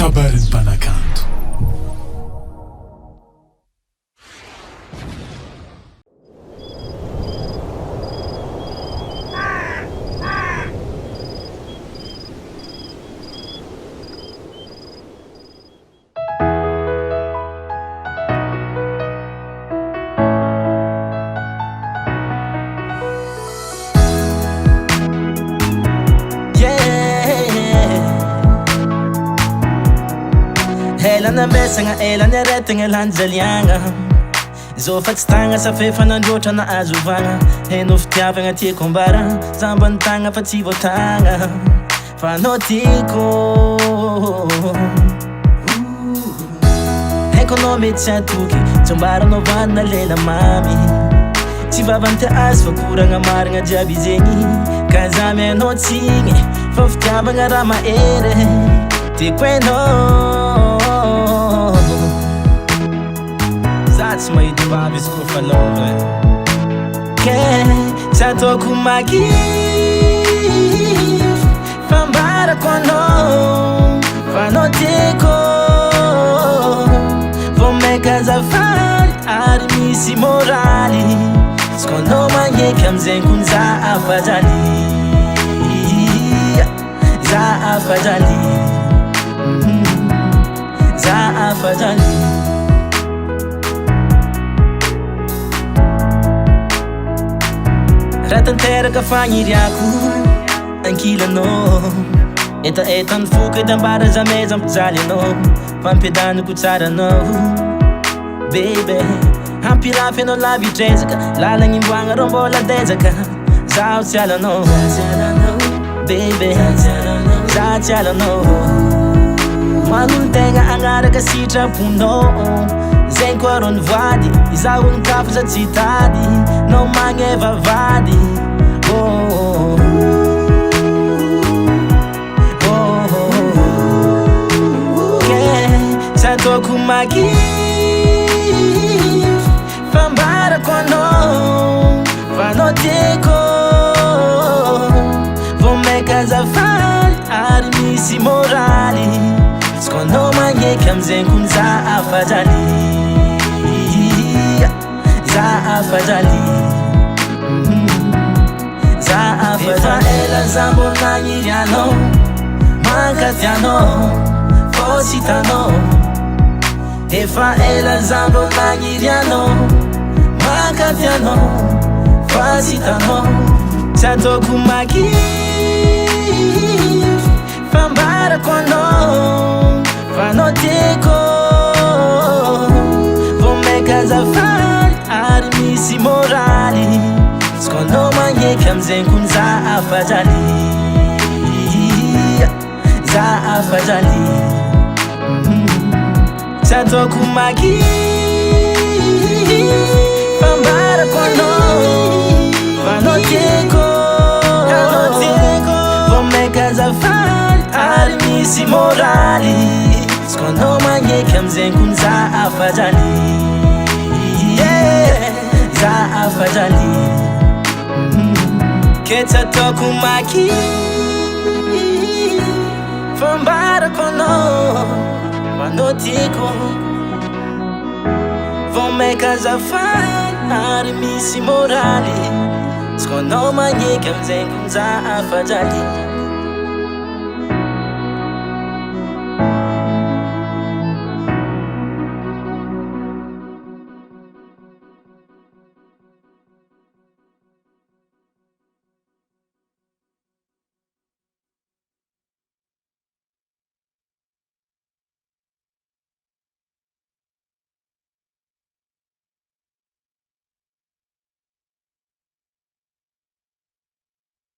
Kabarin Panakanto. Ela na besagna, ela ny aretigna, ela njaliagna. Zô fa tsy tagna sa fefanandroatra na azovagna. Hainao fitiavagna tiako ambara, zamba ny tagna fa tsy voatagna. Fa anao tiako haiko anao mety tsy atoky, tsy ambaranao vanina lela mamy. Tsy vavanty azy fa koragna marigna jiaby zegny. Ka za mianao tsigny, fa fitiavagna raha mahery. Tiako hainao, za tsy mahita vavy izy koa fa lova. Ke tsy ataoko magivy, fa ambarako anao fa anao tiako. Vao maika azafady ary misy moraly. Izy koa anao magneky amizay kony za afadraly. Za afadraly, za afadraly. Raha tanteraka fagniriako ankilanao. Etaeta ny foky edy ambara zameza ampijaly anao. Fampiadanako tsara anao bebe. Hampirafy anao lavitrezaka, lalagny imboagna rô mbola dezaka. Zaho tsy alanao bebe, za tsy alanao. Manolo tegna agnaraka sitraponao. Zegny koa rô ny voady, izaho ny kafo za tsy tady. Nao magneva vady, tsy ataoko magivy, fa ambarako anao fa anao tiako. Vao maika azafady ary misy moraly. Izy koa anao magneky amizay kony za afadraly. Za afadraly, za afadraly. Efa ela za mbô nagniry anao, mankaty anao, fô tsy hitanao. Efa ela za mbô nagniry anao, mankaty anao, fa tsy hitanao. Tsy ataoko magivy, fa ambarako anao fa anao tiako. Vao maika azafady ary misy moraly. Izy koa anao magneky amizay kony za afadraly. Za afadraly, tsy ataoko magivy, fa ambarako anao fa anao tiako. Vao maika azafady ary misy moraly. Izy koa anao magneky amizay kony za afadraly. Za afadraly, ke tsy ataoko magivy, fa ambarako anao fa anao tiako. Vao maika azafady ary misy moraly. Izy koa anao magneky amizay kony za afadraly.